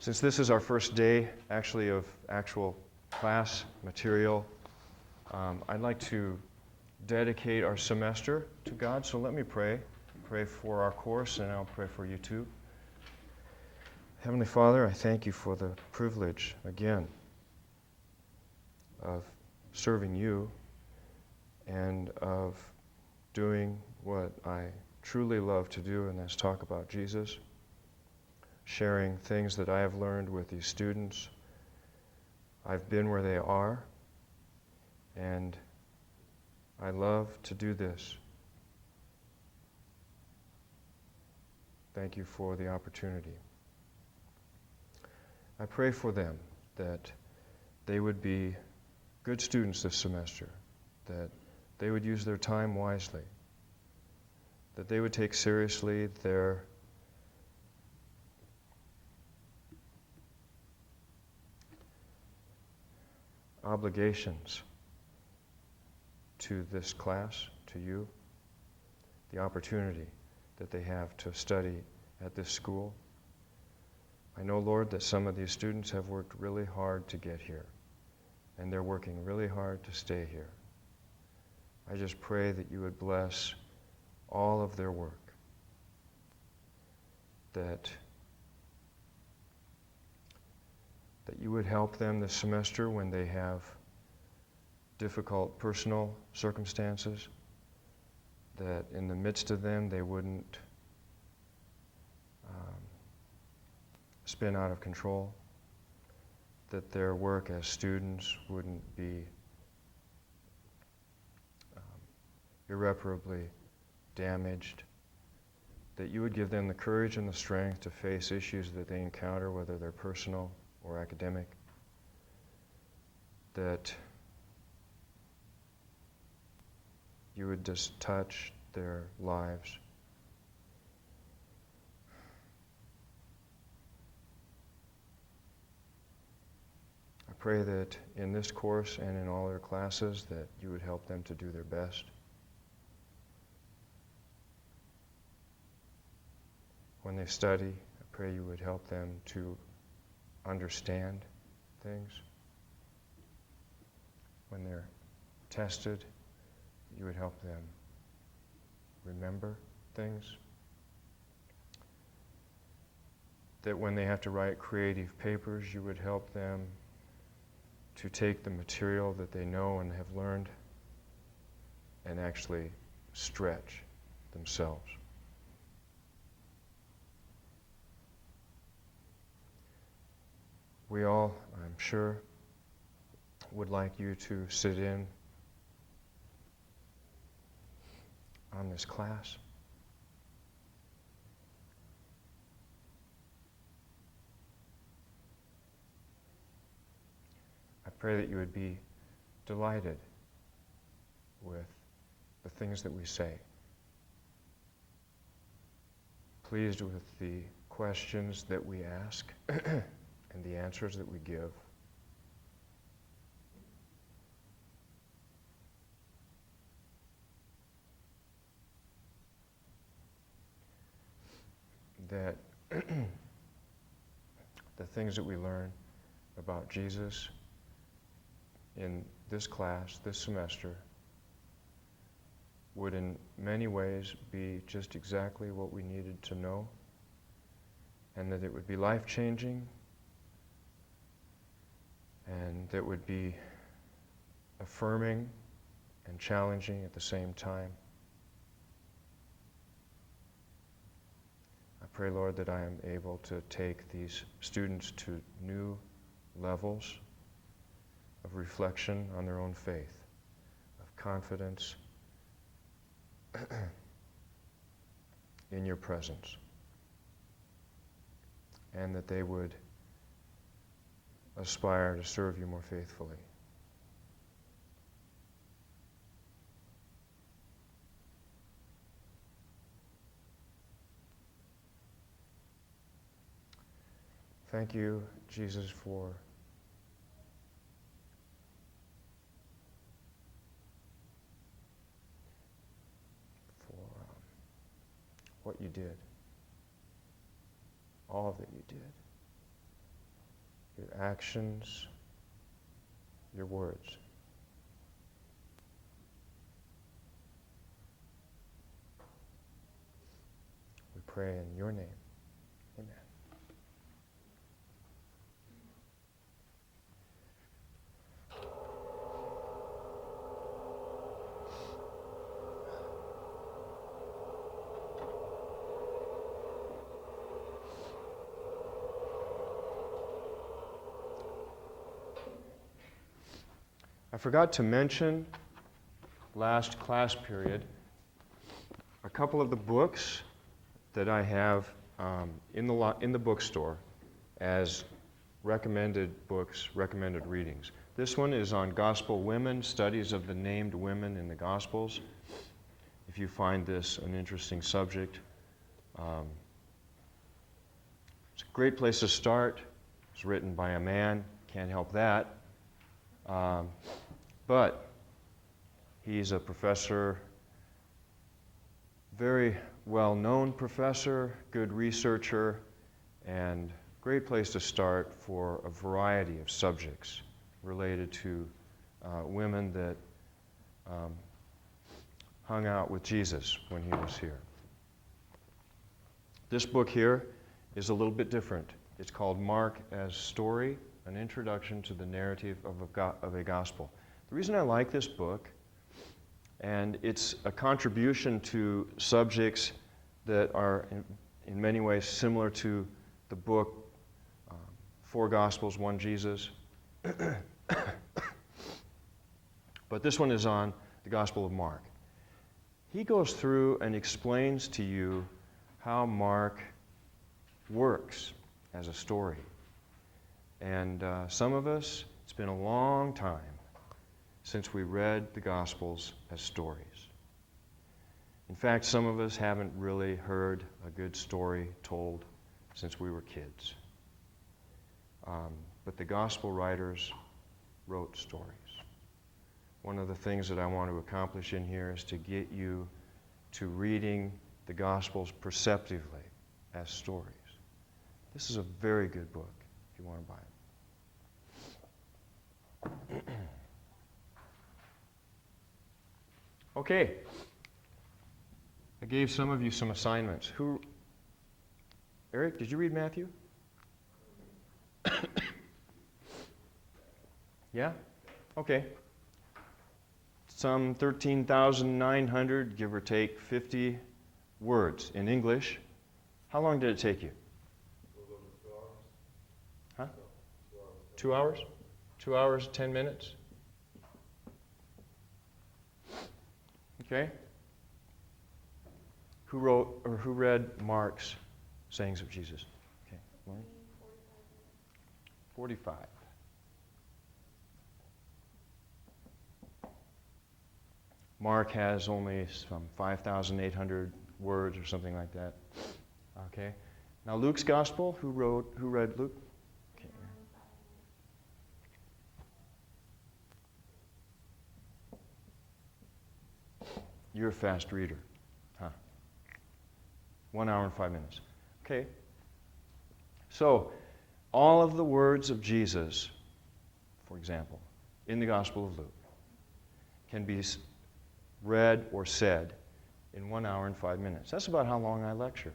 Since this is our first day, actually, of actual class material, I'd like to dedicate our semester to God. So let me pray. Pray for our course, and I'll pray for you too. Heavenly Father, I thank you for the privilege, again, of serving you and of doing what I truly love to do, and that's talk about Jesus, sharing things that I have learned with these students. I've been where they are, and I love to do this. Thank you for the opportunity. I pray for them that they would be good students this semester, that they would use their time wisely, that they would take seriously their obligations to this class, to you, the opportunity that they have to study at this school. I know, Lord, that some of these students have worked really hard to get here, and they're working really hard to stay here. I just pray that you would bless all of their work, that you would help them this semester when they have difficult personal circumstances, that in the midst of them they wouldn't spin out of control, that their work as students wouldn't be irreparably damaged, that you would give them the courage and the strength to face issues that they encounter, whether they're personal or academic, that you would just touch their lives. I pray that in this course and in all their classes that you would help them to do their best. When they study, I pray you would help them to understand things. When they're tested, you would help them remember things. That when they have to write creative papers, you would help them to take the material that they know and have learned and actually stretch themselves. We all, I'm sure, would like you to sit in on this class. I pray that you would be delighted with the things that we say, pleased with the questions that we ask and the answers that we give. That the things that we learn about Jesus in this class, this semester, would in many ways be just exactly what we needed to know, and that it would be life-changing, and that would be affirming and challenging at the same time. I pray, Lord, that I am able to take these students to new levels of reflection on their own faith, of confidence in your presence, and that they would aspire to serve you more faithfully. Thank you, Jesus, for what you did, all that you did. your actions, your words. We pray in your name. Amen. I forgot to mention last class period a couple of the books that I have in the bookstore as recommended books, recommended readings. This one is on Gospel Women, Studies of the Named Women in the Gospels. If you find this an interesting subject, it's a great place to start. It's written by a man, can't help that. But he's a professor, very well-known professor, good researcher, and great place to start for a variety of subjects related to women that hung out with Jesus when he was here. This book here is a little bit different. It's called Mark as Story, an Introduction to the Narrative of a Gospel. The reason I like this book, and it's a contribution to subjects that are in many ways similar to the book Four Gospels, One Jesus. But this one is on the Gospel of Mark. He goes through and explains to you how Mark works as a story. And some of us, it's been a long time since we read the Gospels as stories. In fact, some of us haven't really heard a good story told since we were kids. But the Gospel writers wrote stories. One of the things that I want to accomplish in here is to get you to reading the Gospels perceptively as stories. This is a very good book if you want to buy it. Okay. I gave some of you some assignments. Eric, did you read Matthew? Yeah? Okay. Some 13,900, give or take, 50 words in English. How long did it take you? Huh? 2 hours? 2 hours, 10 minutes? Okay. Who wrote or who read Mark's sayings of Jesus? Okay. 45. Mark has only some 5,800 words or something like that. Okay. Now Luke's gospel, who read Luke? Okay. You're a fast reader, huh? 1 hour and 5 minutes. Okay. So, all of the words of Jesus, for example, in the Gospel of Luke, can be read or said in 1 hour and 5 minutes. That's about how long I lecture.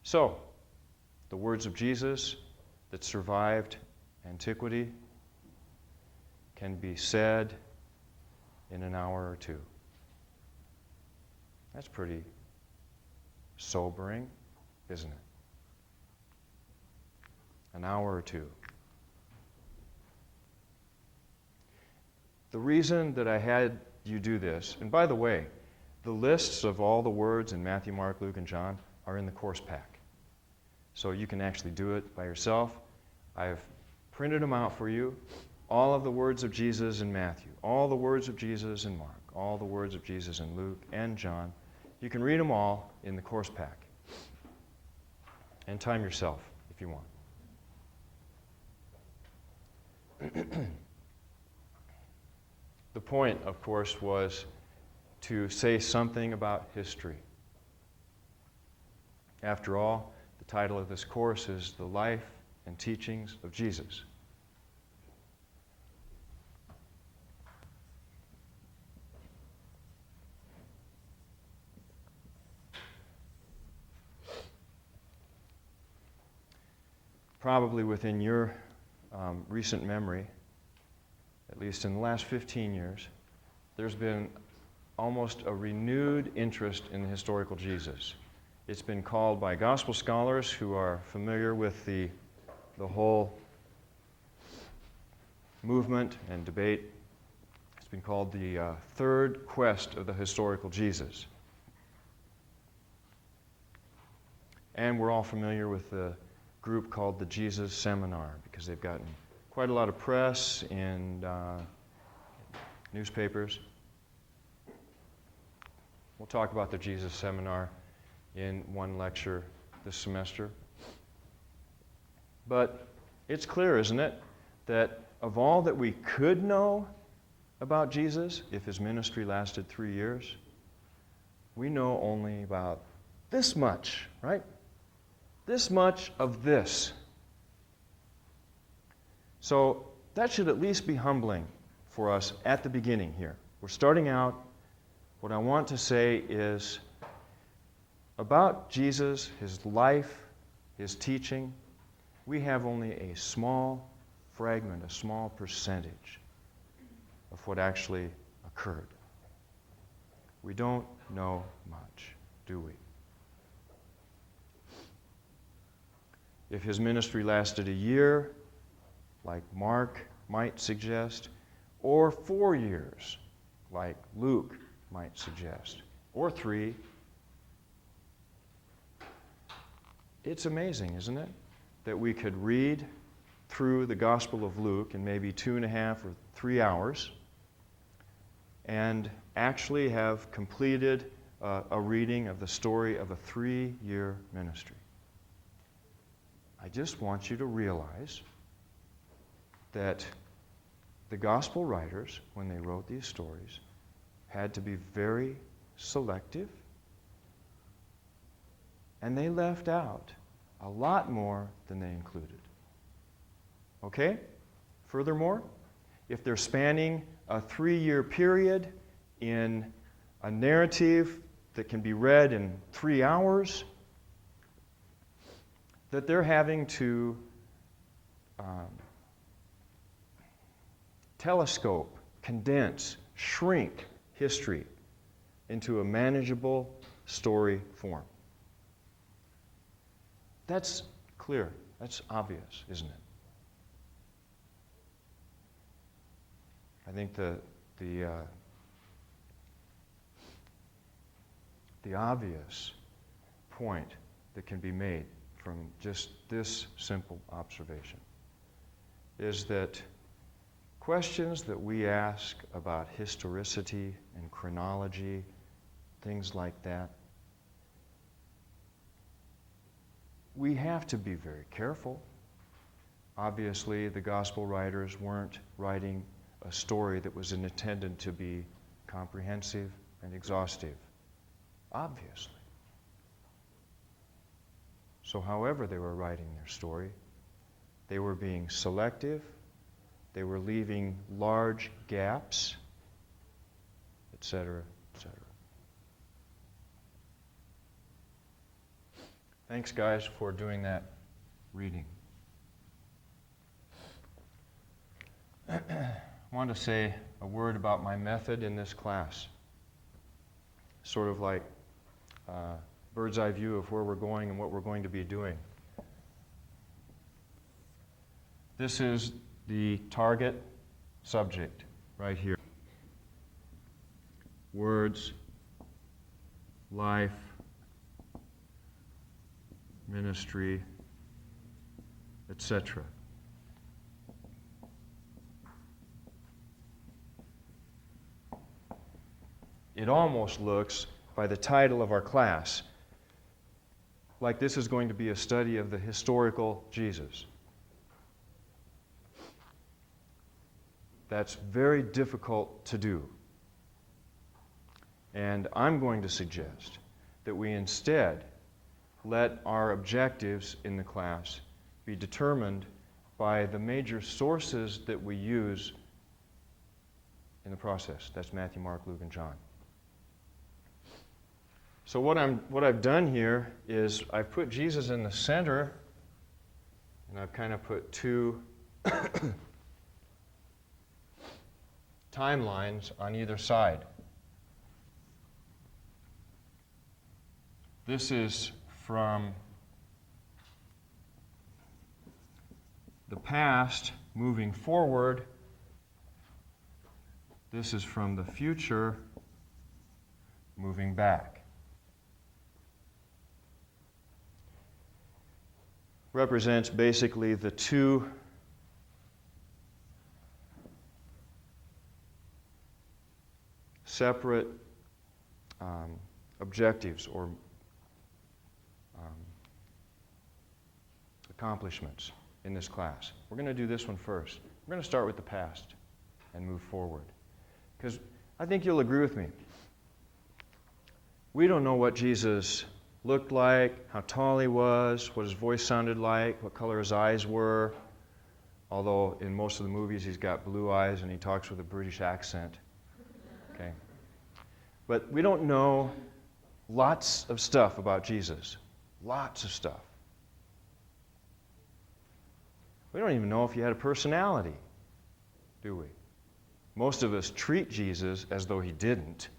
So, the words of Jesus that survived antiquity can be said in an hour or two. That's pretty sobering, isn't it? An hour or two. The reason that I had you do this, and by the way, the lists of all the words in Matthew, Mark, Luke, and John are in the course pack. So you can actually do it by yourself. I've printed them out for you. All of the words of Jesus in Matthew, all the words of Jesus in Mark, all the words of Jesus in Luke and John. You can read them all in the course pack. And time yourself if you want. The point, of course, was to say something about history. After all, The title of this course is The Life and Teachings of Jesus. Probably within your recent memory, at least in the last 15 years, there's been almost a renewed interest in the historical Jesus. It's been called by gospel scholars who are familiar with the whole movement and debate. It's been called the third quest of the historical Jesus. And we're all familiar with the group called the Jesus Seminar because they've gotten quite a lot of press and newspapers. We'll talk about the Jesus Seminar in one lecture this semester. But it's clear, isn't it, that of all that we could know about Jesus, if his ministry lasted 3 years, we know only about this much, right? This much of this. So that should at least be humbling for us at the beginning here. We're starting out. What I want to say is about Jesus, his life, his teaching, we have only a small fragment, a small percentage of what actually occurred. We don't know much, do we? If his ministry lasted a year, like Mark might suggest, or 4 years, like Luke might suggest, or 3, it's amazing, isn't it, that we could read through the Gospel of Luke in maybe 2.5 or 3 hours and actually have completed a reading of the story of a 3-year ministry. I just want you to realize that the gospel writers, when they wrote these stories, had to be very selective, and they left out a lot more than they included. Okay? Furthermore, if they're spanning a 3-year period in a narrative that can be read in 3 hours, that they're having to telescope, condense, shrink history into a manageable story form. That's clear. That's obvious, isn't it? I think the obvious point that can be made from just this simple observation is that questions that we ask about historicity and chronology, things like that, we have to be very careful. Obviously, the gospel writers weren't writing a story that was intended to be comprehensive and exhaustive. Obviously. So however they were writing their story, they were being selective, they were leaving large gaps, etc., etc. Thanks, guys, for doing that reading. I want to say a word about my method in this class. Sort of like bird's eye view of where we're going and what we're going to be doing. This is the target subject right here. Words, life, ministry, etc. It almost looks, by the title of our class, like this is going to be a study of the historical Jesus. That's very difficult to do. And I'm going to suggest that we instead let our objectives in the class be determined by the major sources that we use in the process. That's Matthew, Mark, Luke, and John. So what I've done here is I've put Jesus in the center, and I've kind of put two timelines on either side. This is from the past moving forward. This is from the future moving back. Represents basically the two separate objectives or accomplishments in this class. We're going to do this one first. We're going to start with the past and move forward. Because I think you'll agree with me. We don't know what Jesus looked like, how tall he was, what his voice sounded like, what color his eyes were. Although in most of the movies he's got blue eyes and he talks with a British accent. Okay. But we don't know lots of stuff about Jesus. Lots of stuff. We don't even know if he had a personality, do we? Most of us treat Jesus as though he didn't,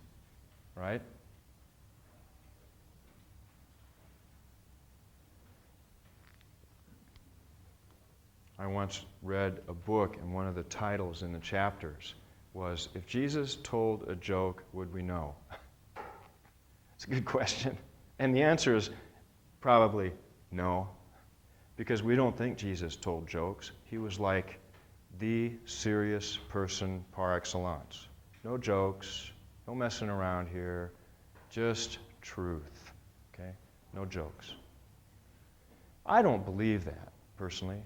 right? I once read a book, and one of the titles in the chapters was, "If Jesus told a joke, would we know?" It's a good question. And the answer is probably no, because we don't think Jesus told jokes. He was like the serious person par excellence. No jokes, no messing around here, just truth, okay? No jokes. I don't believe that, personally.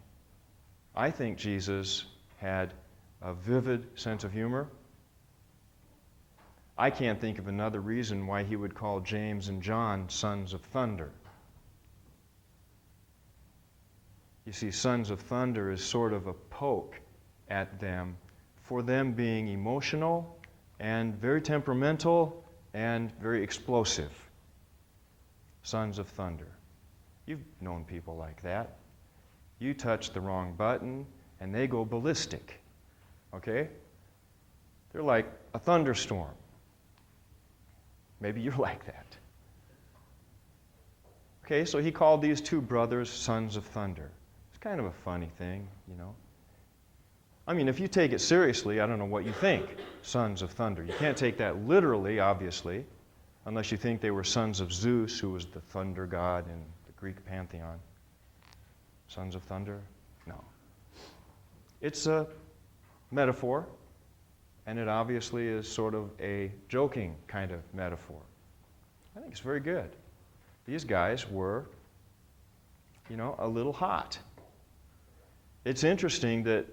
I think Jesus had a vivid sense of humor. I can't think of another reason why he would call James and John sons of thunder. You see, sons of thunder is sort of a poke at them for them being emotional and very temperamental and very explosive. Sons of thunder. You've known people like that. You touch the wrong button and they go ballistic. Okay? They're like a thunderstorm. Maybe you're like that. Okay, so he called these two brothers sons of thunder. It's kind of a funny thing, you know. I mean, if you take it seriously, I don't know what you think, sons of thunder. You can't take that literally, obviously, unless you think they were sons of Zeus, who was the thunder god in the Greek pantheon. Sons of thunder? No. It's a metaphor, and it obviously is sort of a joking kind of metaphor. I think it's very good. These guys were, you know, a little hot. It's interesting that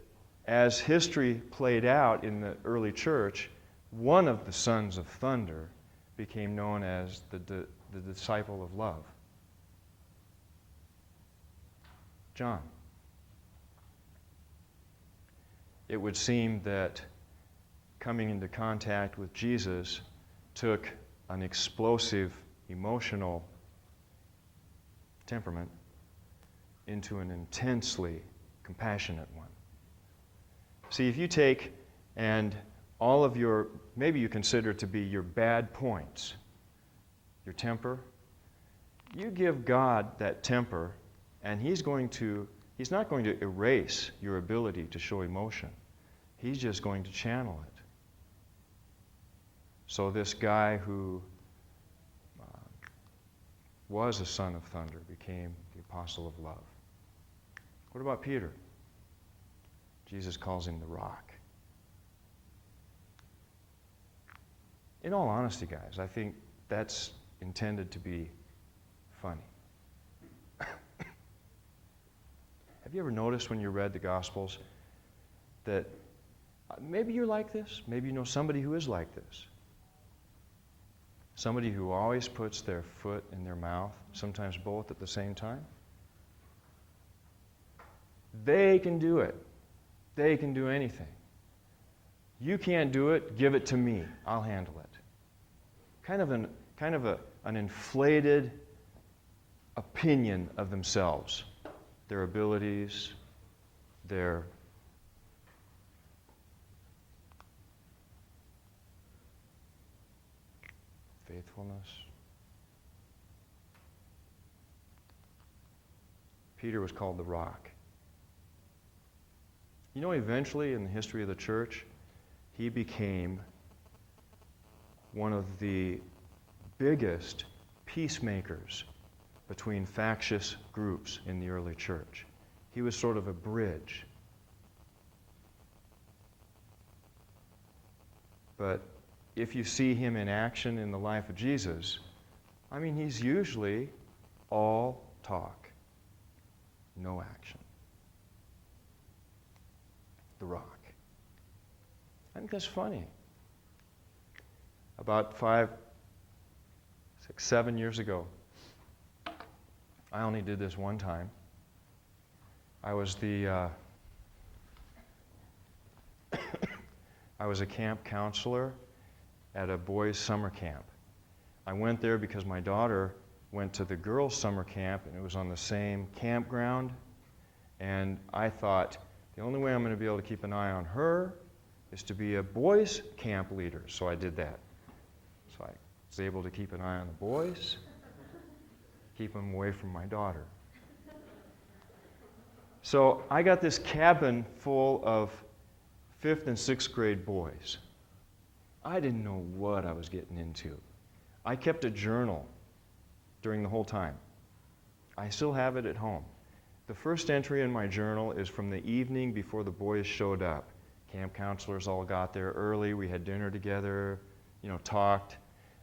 as history played out in the early church, one of the sons of thunder became known as the disciple of love. John. It would seem that coming into contact with Jesus took an explosive, emotional temperament into an intensely compassionate one. See, if you take and all of your, maybe you consider to be your bad points, your temper, you give God that temper, and He's not going to erase your ability to show emotion. He's just going to channel it. So this guy who was a son of thunder became the apostle of love. What about Peter? Jesus calls him the rock. In all honesty, guys, I think that's intended to be funny. Have you ever noticed when you read the Gospels that maybe you're like this, maybe you know somebody who is like this? Somebody who always puts their foot in their mouth, sometimes both at the same time. They can do it. They can do anything. You can't do it, give it to me. I'll handle it. Kind of an inflated opinion of themselves, their abilities, their faithfulness. Peter was called the Rock. You know, eventually in the history of the church, he became one of the biggest peacemakers between factious groups in the early church. He was sort of a bridge. But if you see him in action in the life of Jesus, I mean, he's usually all talk, no action. The Rock. I think that's funny. About 5, 6, 7 years ago, I only did this one time. I was I was a camp counselor at a boys' summer camp. I went there because my daughter went to the girls' summer camp, and it was on the same campground. And I thought, the only way I'm going to be able to keep an eye on her is to be a boys' camp leader. So I did that. So I was able to keep an eye on the boys, keep them away from my daughter. So I got this cabin full of 5th and 6th grade boys. I didn't know what I was getting into. I kept a journal during the whole time. I still have it at home. The first entry in my journal is from the evening before the boys showed up. Camp counselors all got there early. We had dinner together, talked.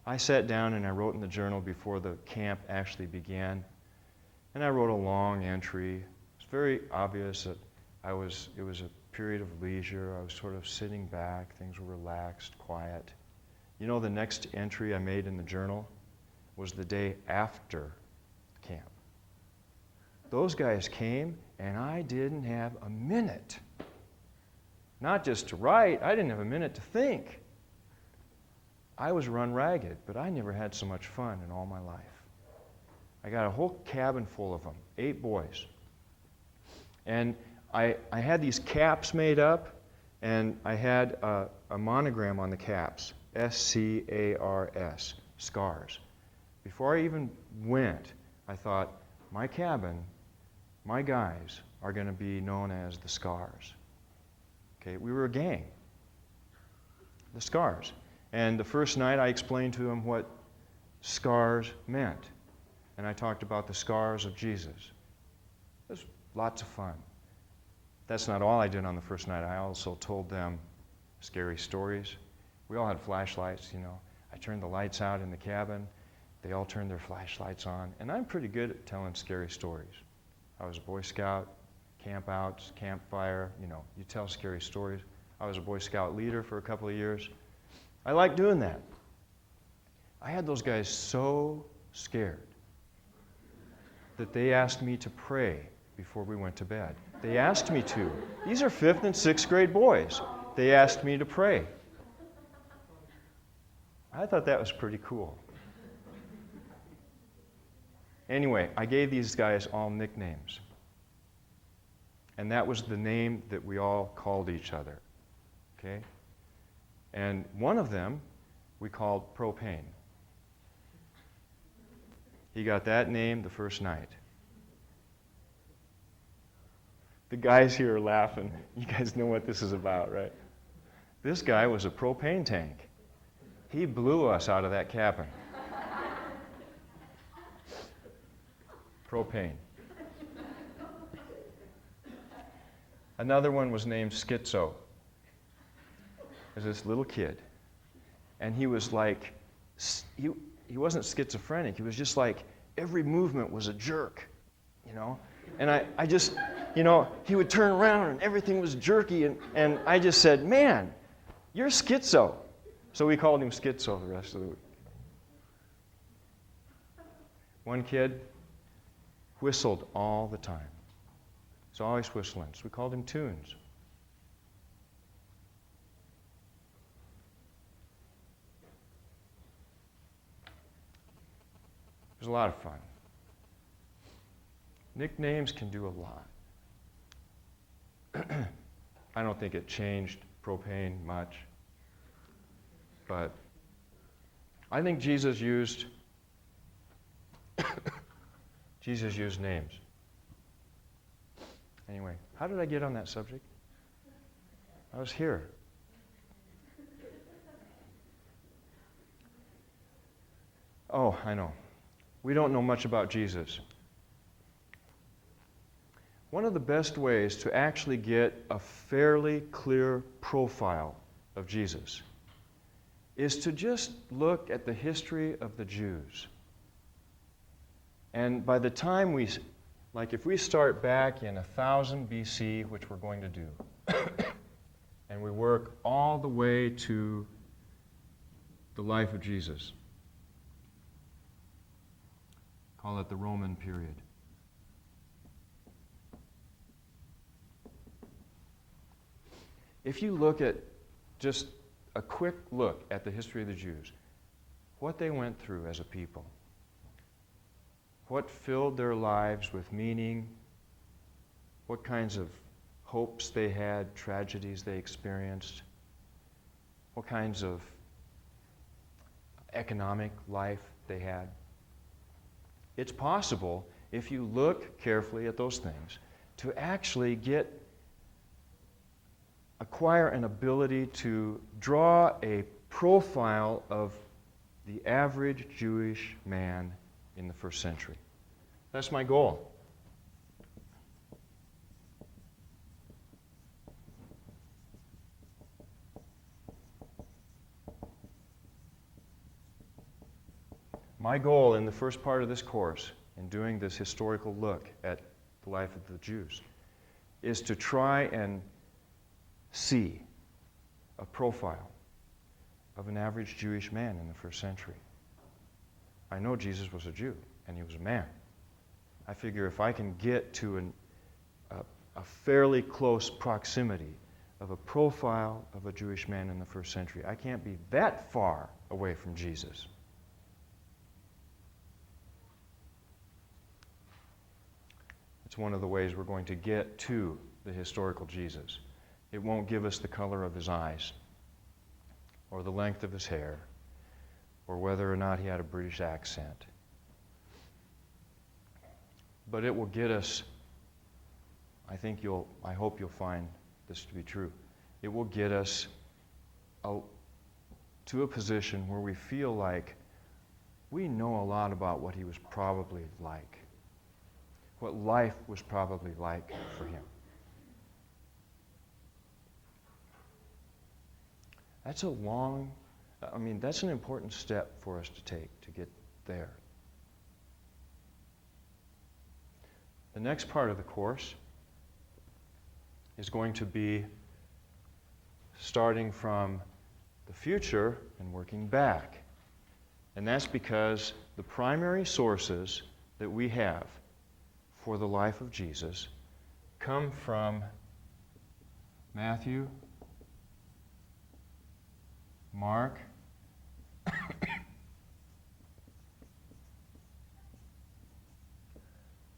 I sat down and I wrote in the journal before the camp actually began. And I wrote a long entry. It's very obvious that it was a period of leisure. I was sort of sitting back. Things were relaxed, quiet. The next entry I made in the journal was the day after camp. Those guys came, and I didn't have a minute. Not just to write, I didn't have a minute to think. I was run ragged, but I never had so much fun in all my life. I got a whole cabin full of them, 8 boys. And I had these caps made up, and I had a monogram on the caps, S-C-A-R-S, scars. Before I even went, I thought, my cabin, my guys are going to be known as the Scars. Okay, we were a gang, the Scars. And the first night I explained to them what scars meant. And I talked about the scars of Jesus. It was lots of fun. That's not all I did on the first night. I also told them scary stories. We all had flashlights, I turned the lights out in the cabin. They all turned their flashlights on. And I'm pretty good at telling scary stories. I was a Boy Scout, camp outs, campfire, you tell scary stories. I was a Boy Scout leader for a couple of years. I like doing that. I had those guys so scared that they asked me to pray before we went to bed. They asked me to. These are 5th and 6th grade boys. They asked me to pray. I thought that was pretty cool. Anyway, I gave these guys all nicknames. And that was the name that we all called each other. Okay? And one of them we called Propane. He got that name the first night. The guys here are laughing. You guys know what this is about, right? This guy was a propane tank. He blew us out of that cabin. Propane. Another one was named Schizo. There's this little kid. And he was like, he wasn't schizophrenic. He was just like, every movement was a jerk, And I just, he would turn around and everything was jerky. And I just said, man, you're schizo. So we called him Schizo the rest of the week. One kid whistled all the time. He's always whistling. So we called him Tunes. It was a lot of fun. Nicknames can do a lot. I don't think it changed Propane much, but I think Jesus used names. Anyway, how did I get on that subject? I was here. Oh, I know. We don't know much about Jesus. One of the best ways to actually get a fairly clear profile of Jesus is to just look at the history of the Jews. And by the time if we start back in 1000 BC, which we're going to do, and we work all the way to the life of Jesus, call it the Roman period. If you look at just a quick look at the history of the Jews, what they went through as a people, what filled their lives with meaning, what kinds of hopes they had, tragedies they experienced, what kinds of economic life they had. It's possible, if you look carefully at those things, to actually acquire an ability to draw a profile of the average Jewish man in the first century. That's my goal. My goal in the first part of this course, in doing this historical look at the life of the Jews, is to try and see a profile of an average Jewish man in the first century. I know Jesus was a Jew, and he was a man. I figure if I can get to a fairly close proximity of a profile of a Jewish man in the first century, I can't be that far away from Jesus. It's one of the ways we're going to get to the historical Jesus. It won't give us the color of his eyes, or the length of his hair, or whether or not he had a British accent. But it will get us, I hope you'll find this to be true. It will get us to a position where we feel like we know a lot about what he was probably like, what life was probably like for him. That's an important step for us to take to get there. The next part of the course is going to be starting from the future and working back. And that's because the primary sources that we have for the life of Jesus come from Matthew, Mark,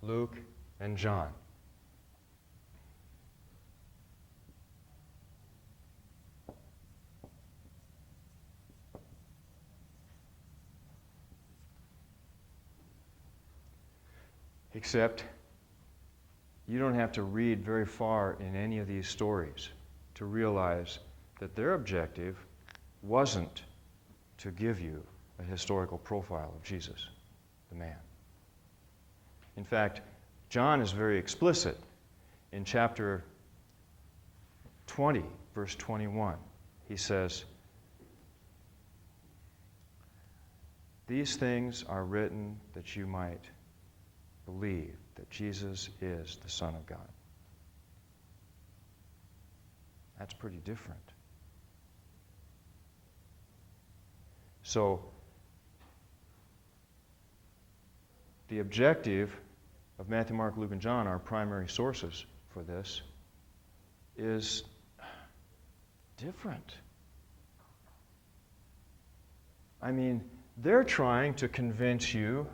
Luke, and John. Except you don't have to read very far in any of these stories to realize that their objective wasn't to give you a historical profile of Jesus, the man. In fact, John is very explicit in chapter 20, verse 21. He says, "These things are written that you might believe that Jesus is the Son of God." That's pretty different. So, the objective of Matthew, Mark, Luke, and John, our primary sources for this, is different. I mean, they're trying to convince you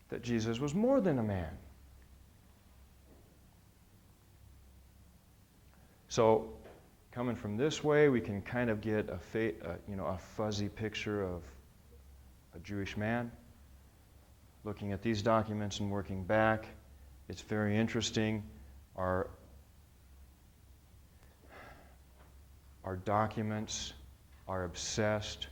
that Jesus was more than a man. So, coming from this way, we can kind of get a fuzzy picture of a Jewish man. Looking at these documents and working back, it's very interesting. Our documents are obsessed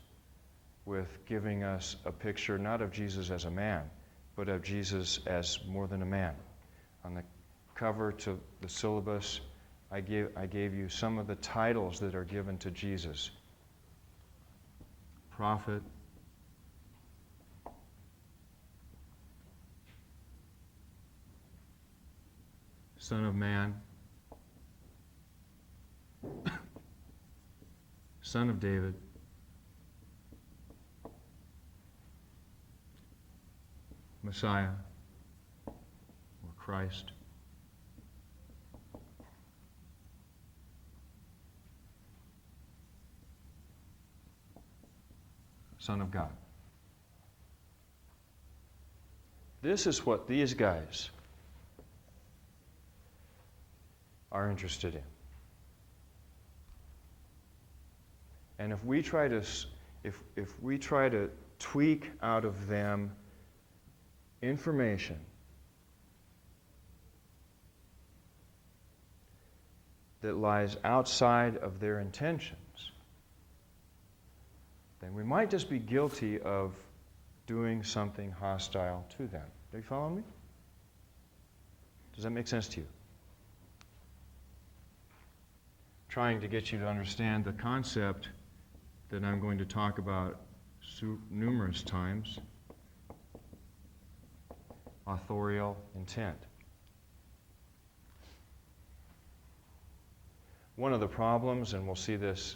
with giving us a picture not of Jesus as a man, but of Jesus as more than a man. On the cover to the syllabus, I gave you some of the titles that are given to Jesus. Prophet, Son of Man, Son of David, Messiah, or Christ, Son of God. This is what these guys are interested in. And if we try to tweak out of them information that lies outside of their intentions, then we might just be guilty of doing something hostile to them. Do you follow me? Does that make sense to you? Trying to get you to understand the concept that I'm going to talk about numerous times, authorial intent. One of the problems, and we'll see this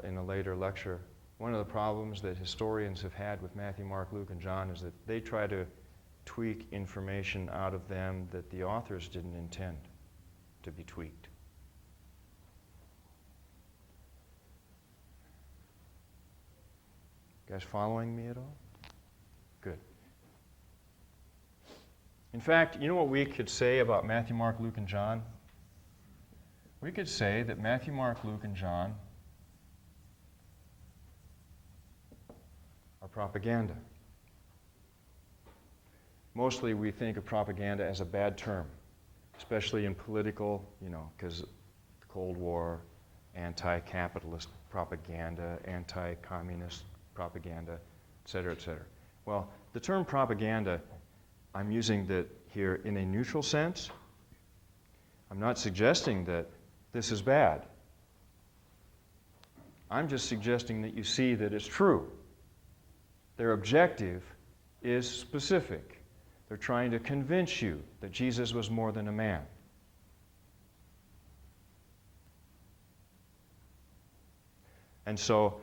in a later lecture, one of the problems that historians have had with Matthew, Mark, Luke, and John is that they try to tweak information out of them that the authors didn't intend to be tweaked. You guys following me at all? Good. In fact, you know what we could say about Matthew, Mark, Luke, and John? We could say that Matthew, Mark, Luke, and John are propaganda. Mostly we think of propaganda as a bad term, especially in political, because the Cold War, anti-capitalist propaganda, anti-communist propaganda, et cetera, et cetera. Well, the term propaganda, I'm using that here in a neutral sense. I'm not suggesting that this is bad. I'm just suggesting that you see that it's true. Their objective is specific. They're trying to convince you that Jesus was more than a man. And so,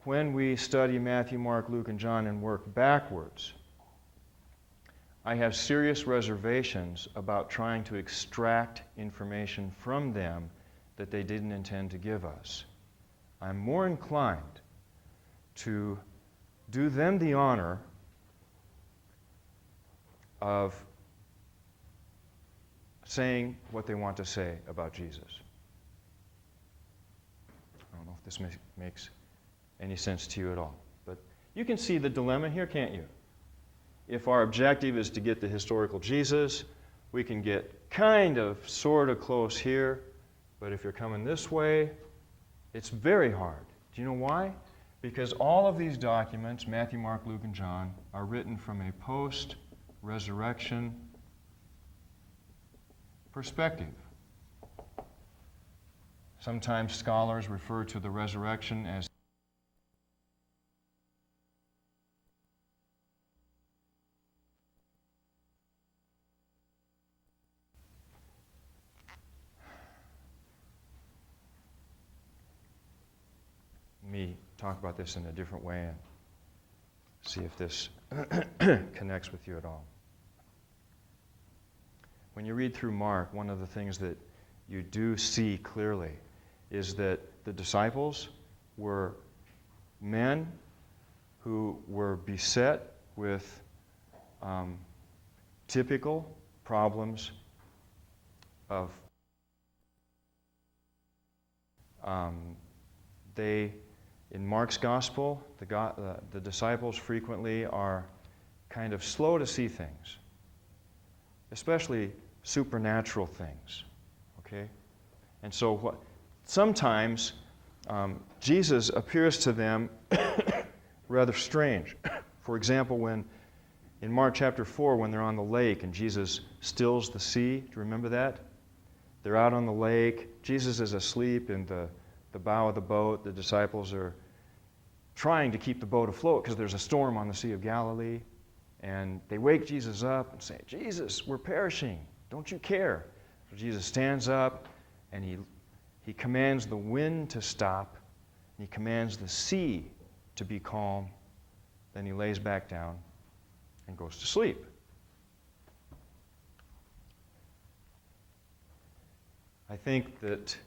when we study Matthew, Mark, Luke, and John and work backwards, I have serious reservations about trying to extract information from them that they didn't intend to give us. I'm more inclined to do them the honor of saying what they want to say about Jesus. I don't know if this makes any sense to you at all. But you can see the dilemma here, can't you? If our objective is to get the historical Jesus, we can get kind of, sort of close here. But if you're coming this way, it's very hard. Do you know why? Because all of these documents, Matthew, Mark, Luke, and John, are written from a post-resurrection perspective. Sometimes scholars refer to the resurrection as talk about this in a different way and see if this connects with you at all. When you read through Mark, one of the things that you do see clearly is that the disciples were men who were beset with typical problems of in Mark's gospel, the disciples frequently are kind of slow to see things, especially supernatural things. Okay, and so sometimes Jesus appears to them rather strange. For example, when in Mark chapter 4, when they're on the lake and Jesus stills the sea, do you remember that? They're out on the lake. Jesus is asleep in the bow of the boat. The disciples are trying to keep the boat afloat because there's a storm on the Sea of Galilee. And they wake Jesus up and say, "Jesus, we're perishing. Don't you care?" So Jesus stands up and he commands the wind to stop. And he commands the sea to be calm. Then he lays back down and goes to sleep. I think that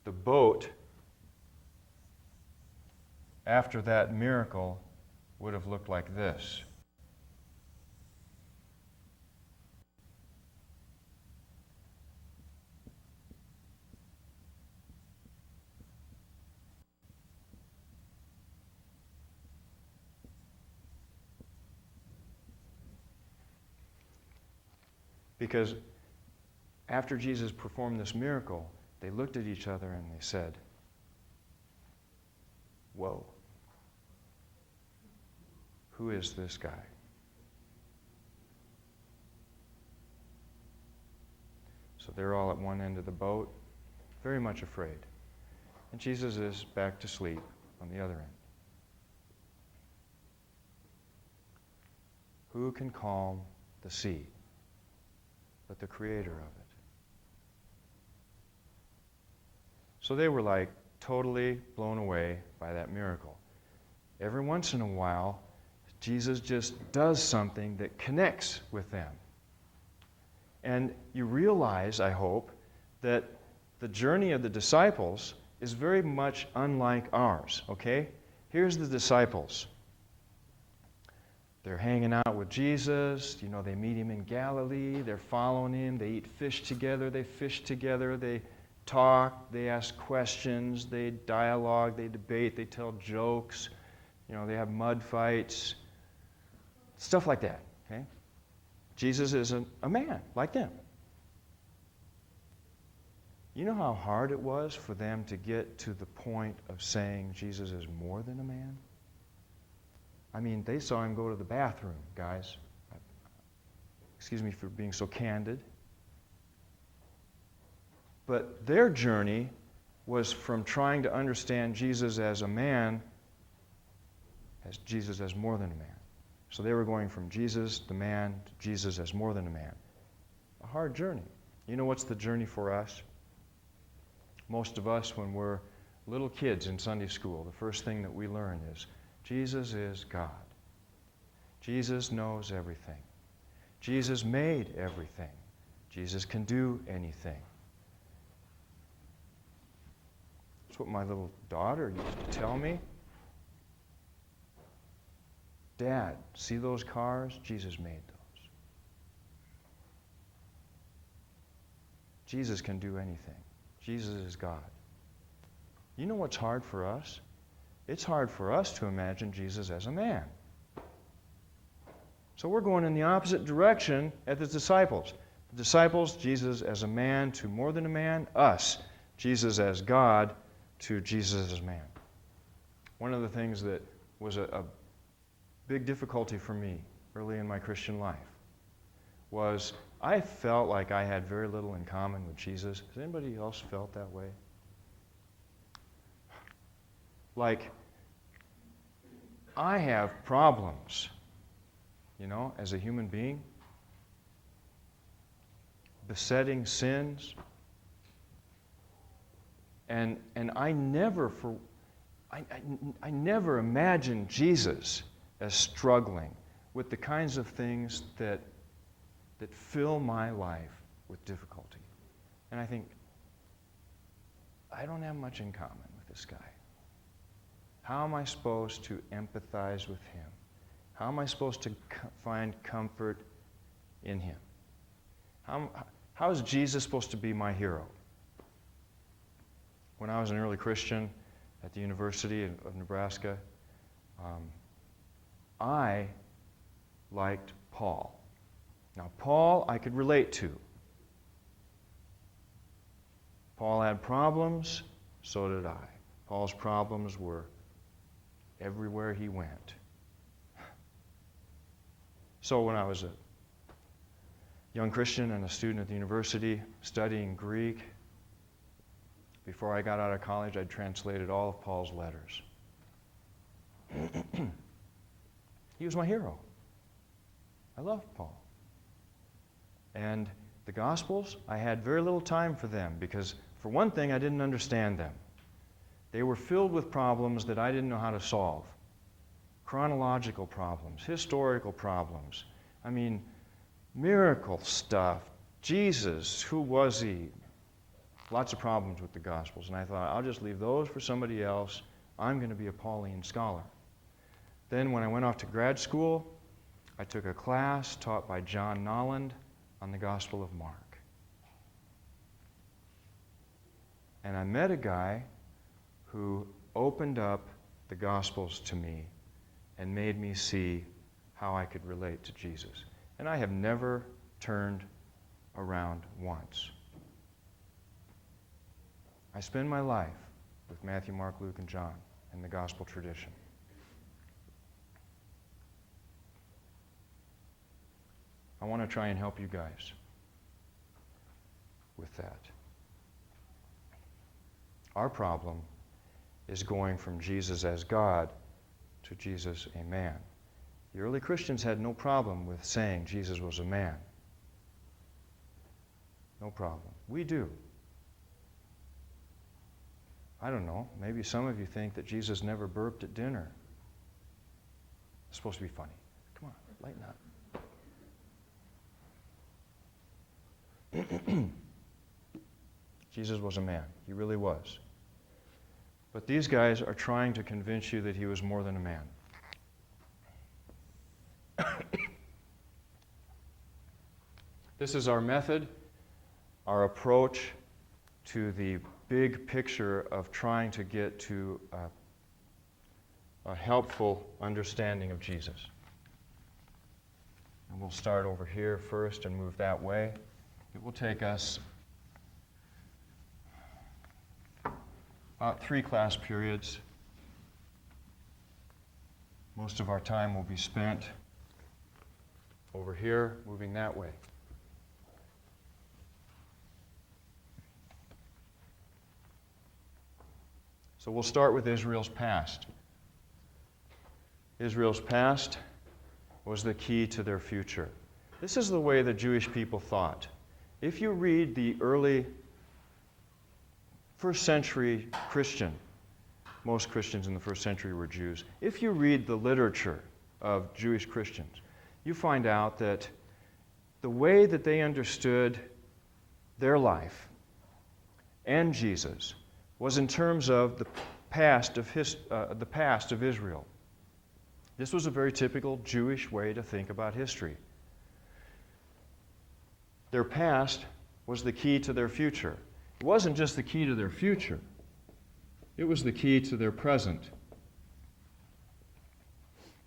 the boat, after that miracle, would have looked like this. Because after Jesus performed this miracle, they looked at each other and they said, "Whoa, who is this guy?" So they're all at one end of the boat, very much afraid. And Jesus is back to sleep on the other end. Who can calm the sea but the creator of it? So they were like totally blown away by that miracle. Every once in a while, Jesus just does something that connects with them. And you realize, I hope, that the journey of the disciples is very much unlike ours, okay? Here's the disciples. They're hanging out with Jesus. You know, they meet him in Galilee. They're following him. They eat fish together. They fish together. They talk. They ask questions. They dialogue. They debate. They tell jokes. You know, they have mud fights. Stuff like that, okay? Jesus is a man like them. You know how hard it was for them to get to the point of saying Jesus is more than a man? I mean, they saw him go to the bathroom, guys. Excuse me for being so candid. But their journey was from trying to understand Jesus as a man, as Jesus as more than a man. So they were going from Jesus, the man, to Jesus as more than a man. A hard journey. You know what's the journey for us? Most of us, when we're little kids in Sunday school, the first thing that we learn is Jesus is God. Jesus knows everything. Jesus made everything. Jesus can do anything. That's what my little daughter used to tell me. "Dad, see those cars? Jesus made those. Jesus can do anything. Jesus is God." You know what's hard for us? It's hard for us to imagine Jesus as a man. So we're going in the opposite direction at the disciples. The disciples, Jesus as a man to more than a man. Us, Jesus as God to Jesus as man. One of the things that was a big difficulty for me early in my Christian life was I felt like I had very little in common with Jesus. Has anybody else felt that way? Like, I have problems, you know, as a human being, besetting sins, and I never, I never imagined Jesus as struggling with the kinds of things that fill my life with difficulty. And I think, I don't have much in common with this guy. How am I supposed to empathize with him? How am I supposed to find comfort in him? How is Jesus supposed to be my hero? When I was an early Christian at the University of Nebraska, I liked Paul. Now, Paul I could relate to. Paul had problems, so did I. Paul's problems were everywhere he went. So when I was a young Christian and a student at the university studying Greek, before I got out of college, I'd translated all of Paul's letters. He was my hero. I loved Paul. And the Gospels, I had very little time for them because, for one thing, I didn't understand them. They were filled with problems that I didn't know how to solve. Chronological problems, historical problems. I mean, miracle stuff. Jesus, who was he? Lots of problems with the Gospels. And I thought, I'll just leave those for somebody else. I'm going to be a Pauline scholar. Then when I went off to grad school, I took a class taught by John Nolland on the Gospel of Mark. And I met a guy who opened up the Gospels to me and made me see how I could relate to Jesus. And I have never turned around once. I spend my life with Matthew, Mark, Luke, and John and the gospel tradition. I want to try and help you guys with that. Our problem is going from Jesus as God to Jesus a man. The early Christians had no problem with saying Jesus was a man. No problem. We do. I don't know, maybe some of you think that Jesus never burped at dinner. It's supposed to be funny. Come on, lighten up. Jesus was a man. He really was. But these guys are trying to convince you that he was more than a man. This is our method, our approach to the big picture of trying to get to a helpful understanding of Jesus. And we'll start over here first and move that way. It will take us about 3 class periods. Most of our time will be spent over here, moving that way. So we'll start with Israel's past. Israel's past was the key to their future. This is the way the Jewish people thought. If you read the early first century Christian, most Christians in the first century were Jews. If you read the literature of Jewish Christians, you find out that the way that they understood their life and Jesus was in terms of the past of Israel. This was a very typical Jewish way to think about history. Their past was the key to their future. It wasn't just the key to their future. It was the key to their present.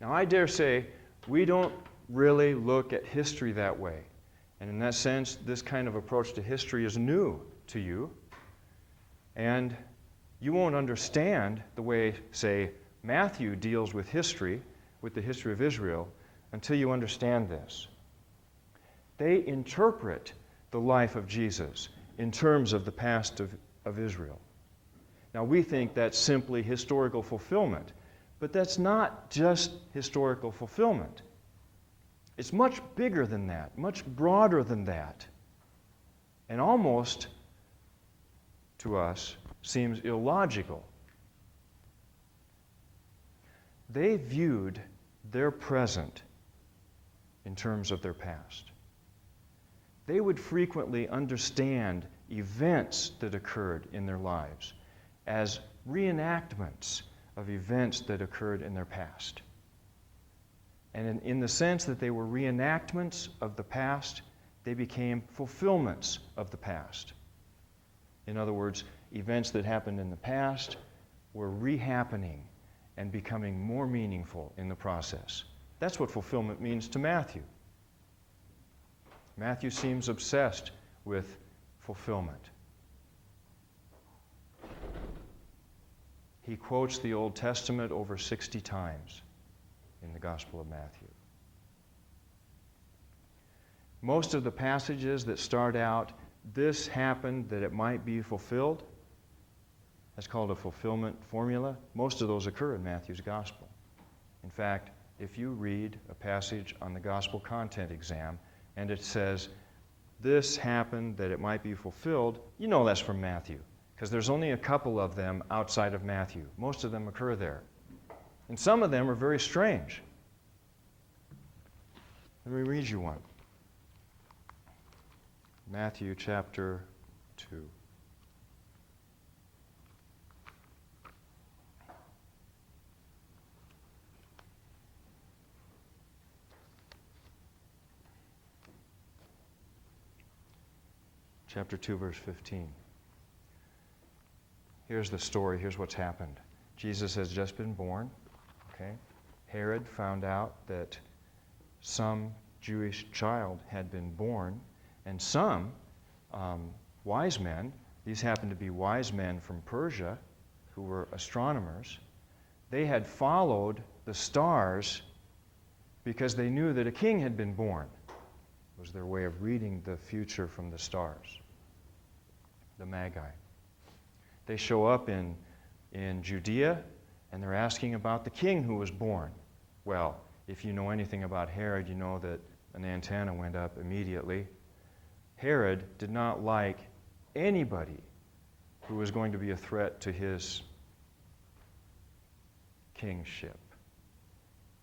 Now, I dare say we don't really look at history that way. And in that sense, this kind of approach to history is new to you. And you won't understand the way, say, Matthew deals with history, with the history of Israel, until you understand this. They interpret the life of Jesus in terms of the past of Israel. Now, we think that's simply historical fulfillment, but that's not just historical fulfillment. It's much bigger than that, much broader than that, and almost, to us, seems illogical. they viewed their present in terms of their past. They would frequently understand events that occurred in their lives as reenactments of events that occurred in their past. And in the sense that they were reenactments of the past, they became fulfillments of the past. In other words, events that happened in the past were rehappening and becoming more meaningful in the process. That's what fulfillment means to Matthew. Matthew seems obsessed with fulfillment. He quotes the Old Testament over 60 times in the Gospel of Matthew. Most of the passages that start out, "This happened that it might be fulfilled," that's called a fulfillment formula. Most of those occur in Matthew's Gospel. In fact, if you read a passage on the Gospel content exam and it says, "This happened that it might be fulfilled," you know that's from Matthew, because there's only a couple of them outside of Matthew. Most of them occur there. And some of them are very strange. Let me read you one. Matthew chapter 2. Chapter 2, verse 15. Here's the story. Here's what's happened. Jesus has just been born. Okay? Herod found out that some Jewish child had been born, and some wise men, these happened to be wise men from Persia who were astronomers, they had followed the stars because they knew that a king had been born. It was their way of reading the future from the stars, the Magi. They show up in Judea, and they're asking about the king who was born. Well, if you know anything about Herod, you know that an antenna went up immediately. Herod did not like anybody who was going to be a threat to his kingship.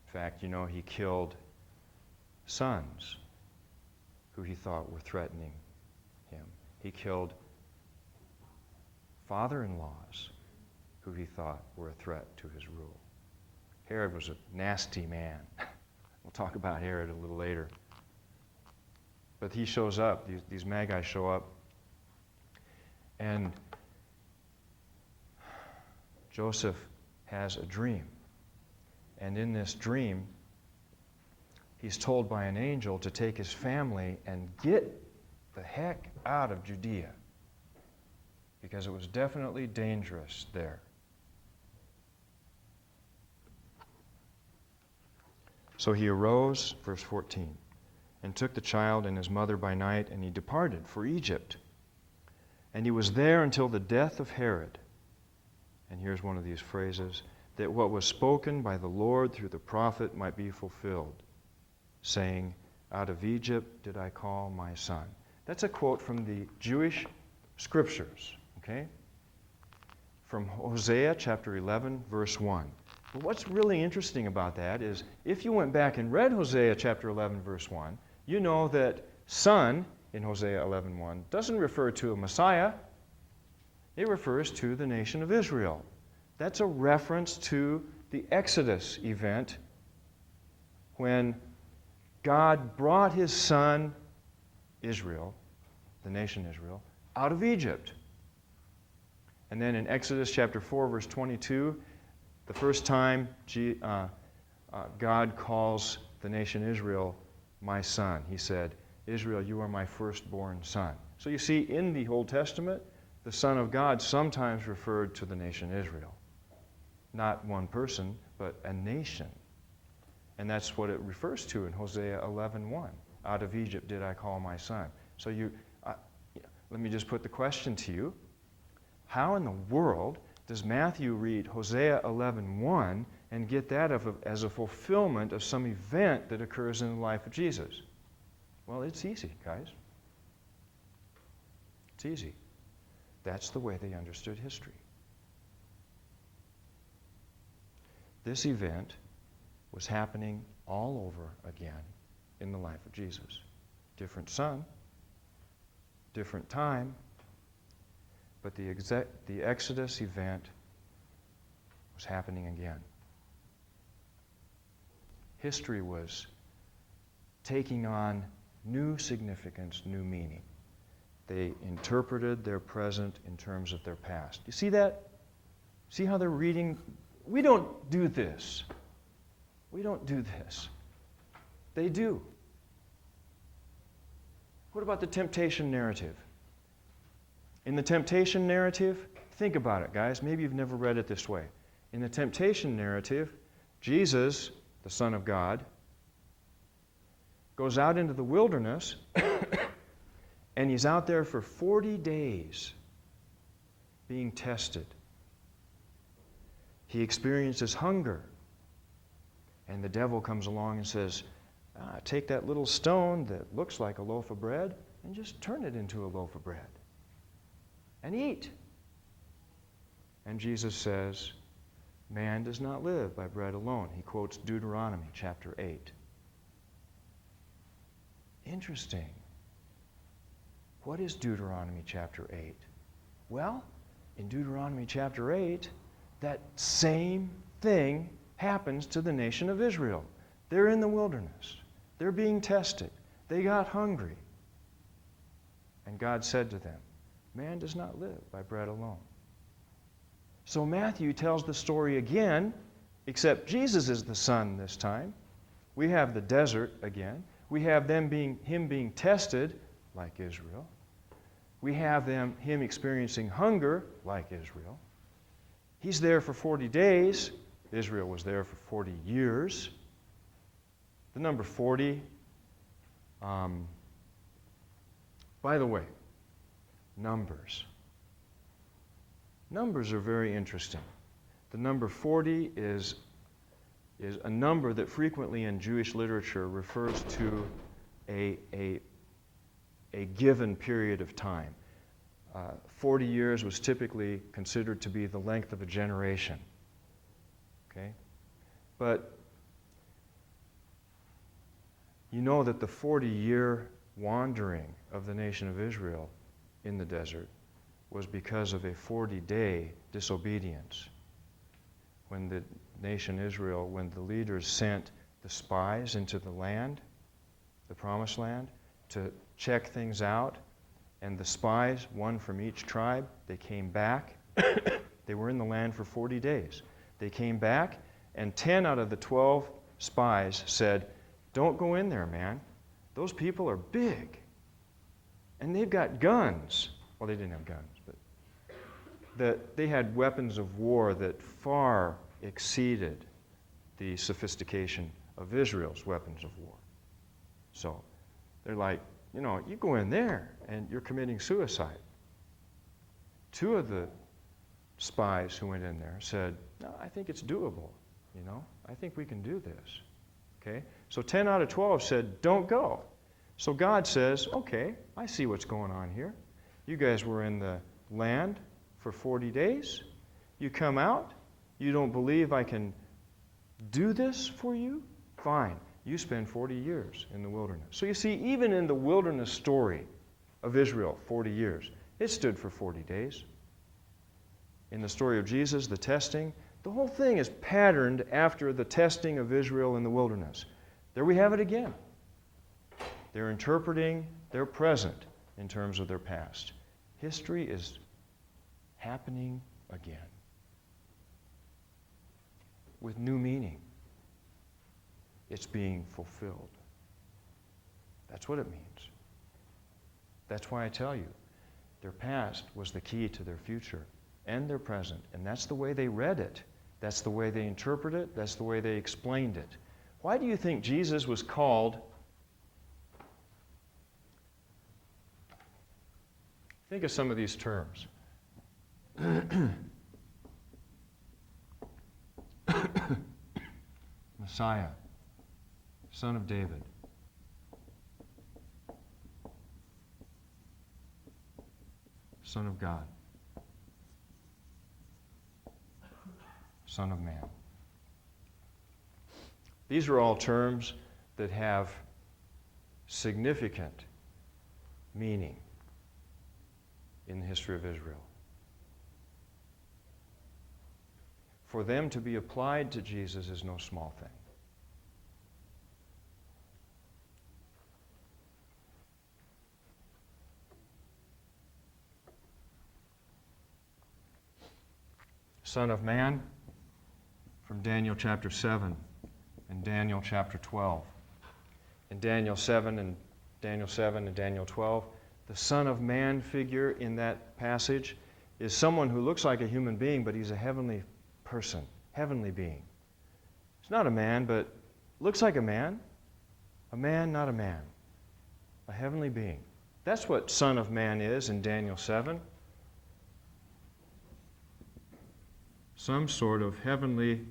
In fact, you know, he killed sons who he thought were threatening him. He killed father-in-laws who he thought were a threat to his rule. Herod was a nasty man. We'll talk about Herod a little later. But he shows up, these Magi show up, and Joseph has a dream. And in this dream, he's told by an angel to take his family and get the heck out of Judea, because it was definitely dangerous there. So he arose, verse 14, and took the child and his mother by night, and he departed for Egypt. And he was there until the death of Herod. And here's one of these phrases, that what was spoken by the Lord through the prophet might be fulfilled, saying, "Out of Egypt did I call my son." That's a quote from the Jewish scriptures, okay? From Hosea chapter 11, verse 1. But what's really interesting about that is if you went back and read Hosea chapter 11, verse 1, you know that son in Hosea 11:1 doesn't refer to a Messiah. It refers to the nation of Israel. That's a reference to the Exodus event when God brought his son, Israel, the nation Israel, out of Egypt. And then in Exodus chapter 4, verse 22, the first time God calls the nation Israel my son, he said, "Israel, you are my firstborn son." So you see, in the Old Testament, the Son of God sometimes referred to the nation Israel. Not one person, but a nation. And that's what it refers to in Hosea 11:1. Out of Egypt did I call my son. So let me just put the question to you. How in the world does Matthew read Hosea 11:1 and get that as a fulfillment of some event that occurs in the life of Jesus? Well, it's easy, guys. It's easy. That's the way they understood history. this event was happening all over again in the life of Jesus. Different son, different time, but the Exodus event was happening again. History was taking on new significance, new meaning. They interpreted their present in terms of their past. You see that? See how they're reading? We don't do this. We don't do this. They do. What about the temptation narrative? In the temptation narrative, think about it, guys. Maybe you've never read it this way. In the temptation narrative, Jesus, the Son of God, goes out into the wilderness and he's out there for 40 days being tested. He experiences hunger. And the devil comes along and says, take that little stone that looks like a loaf of bread and just turn it into a loaf of bread and eat. And Jesus says, man does not live by bread alone. He quotes Deuteronomy chapter 8. Interesting. What is Deuteronomy chapter 8? Well, in Deuteronomy chapter 8, that same thing happens to the nation of Israel. They're in the wilderness. They're being tested. They got hungry. And God said to them, man does not live by bread alone. So Matthew tells the story again, except Jesus is the son this time. We have the desert again. We have him being tested like Israel. We have him experiencing hunger like Israel. He's there for 40 days. Israel was there for 40 years. The number 40, by the way, numbers. Numbers are very interesting. The number 40 is a number that frequently in Jewish literature refers to a given period of time. 40 years was typically considered to be the length of a generation. Okay? But you know that the 40-year wandering of the nation of Israel in the desert was because of a 40-day disobedience. When the nation Israel, when the leaders sent the spies into the land, the promised land, to check things out, and the spies, one from each tribe, they came back. They were in the land for 40 days. They came back, and 10 out of the 12 spies said, don't go in there, man. Those people are big. And they've got guns. Well, they didn't have guns, but they had weapons of war that far exceeded the sophistication of Israel's weapons of war. So they're like, you go in there and you're committing suicide. 2 of the spies who went in there said, no, I think it's doable. I think we can do this. Okay? So 10 out of 12 said, don't go. So God says, okay, I see what's going on here. You guys were in the land for 40 days. You come out. You don't believe I can do this for you? Fine. You spend 40 years in the wilderness. So you see, even in the wilderness story of Israel, 40 years, it stood for 40 days. In the story of Jesus, the testing, the whole thing is patterned after the testing of Israel in the wilderness. There we have it again. They're interpreting their present in terms of their past. History is happening again with new meaning. It's being fulfilled. That's what it means. That's why I tell you, their past was the key to their future and their present. And that's the way they read it. That's the way they interpreted it. That's the way they explained it. Why do you think Jesus was called? Think of some of these terms. Messiah, Son of David. Son of God. Son of Man. These are all terms that have significant meaning in the history of Israel. For them to be applied to Jesus is no small thing. Son of Man, from Daniel chapter 7 and Daniel chapter 12. In Daniel 7 and Daniel 12, the Son of Man figure in that passage is someone who looks like a human being, but he's a heavenly person, heavenly being. He's not a man, but looks like a man, not a man, a heavenly being. That's what Son of Man is in Daniel 7. Some sort of heavenly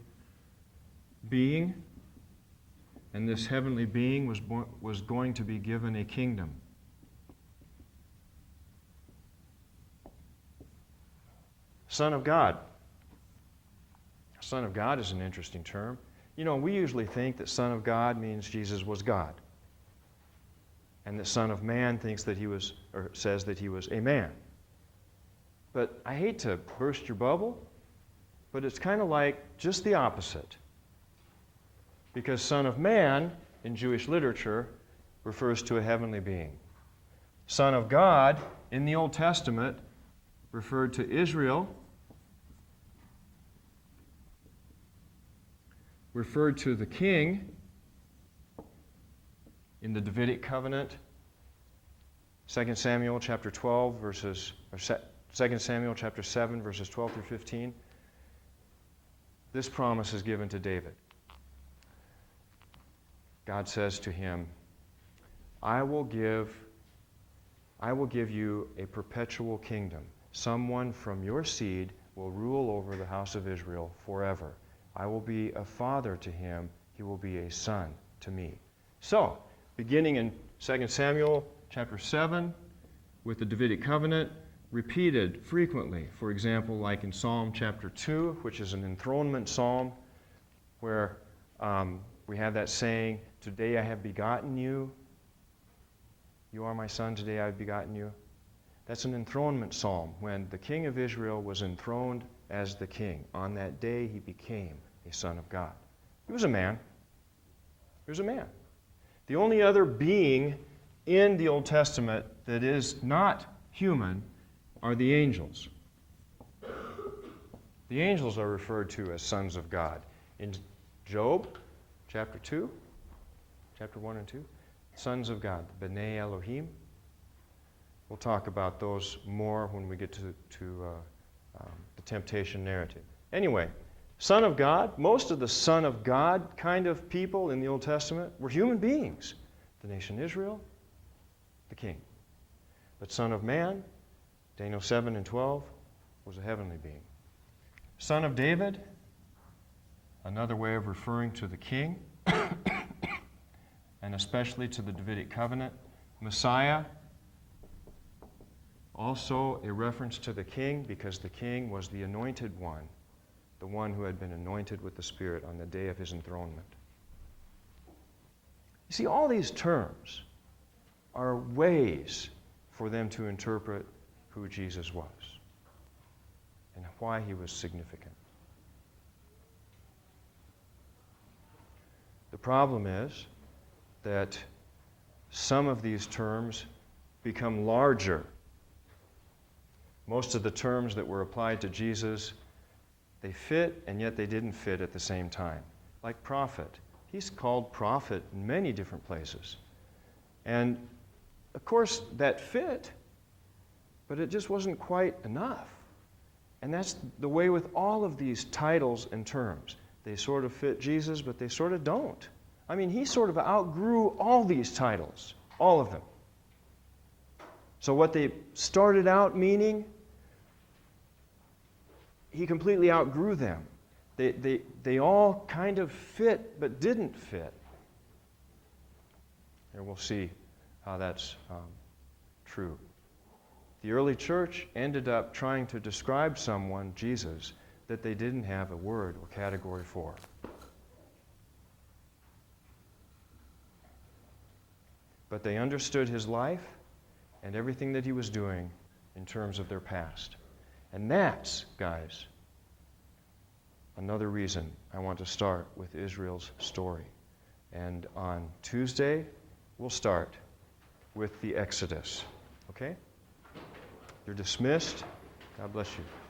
being, and this heavenly being was going to be given a kingdom. Son of God. Son of God is an interesting term. You know, we usually think that Son of God means Jesus was God, and that Son of Man thinks that he was, or says that he was a man. But I hate to burst your bubble, but it's kind of like just the opposite. Because Son of Man in Jewish literature refers to a heavenly being. Son of God in the Old Testament referred to Israel, referred to the king in the Davidic covenant, 2 Samuel chapter 12 verses, or 2 Samuel chapter 7 verses 12 through 15. This promise is given to David. God says to him, I will give you a perpetual kingdom. Someone from your seed will rule over the house of Israel forever. I will be a father to him. He will be a son to me. So, beginning in 2 Samuel chapter 7 with the Davidic covenant, repeated frequently. For example, like in Psalm chapter 2, which is an enthronement psalm, where we have that saying, today I have begotten you. You are my son, today I have begotten you. That's an enthronement psalm. When the king of Israel was enthroned as the king, on that day he became a son of God. He was a man. He was a man. The only other being in the Old Testament that is not human are the angels. The angels are referred to as sons of God. In Job, chapter 2, chapter 1 and 2, sons of God, B'nai Elohim. We'll talk about those more when we get to the temptation narrative. Anyway, Son of God, most of the Son of God kind of people in the Old Testament were human beings. The nation Israel, the king. But Son of Man, Daniel 7 and 12, was a heavenly being. Son of David, another way of referring to the king, and especially to the Davidic covenant. Messiah, also a reference to the king, because the king was the anointed one, the one who had been anointed with the Spirit on the day of his enthronement. You see, all these terms are ways for them to interpret who Jesus was and why he was significant. The problem is that some of these terms become larger. Most of the terms that were applied to Jesus, they fit, and yet they didn't fit at the same time. Like prophet. He's called prophet in many different places. And, of course, that fit, but it just wasn't quite enough. And that's the way with all of these titles and terms. They sort of fit Jesus, but they sort of don't. I mean, he sort of outgrew all these titles, all of them. So what they started out meaning, he completely outgrew them. They all kind of fit, but didn't fit. And we'll see how that's true. The early church ended up trying to describe someone, Jesus, that they didn't have a word or category for. but they understood his life and everything that he was doing in terms of their past. And that's, guys, another reason I want to start with Israel's story. And on Tuesday, we'll start with the Exodus. Okay? You're dismissed. God bless you.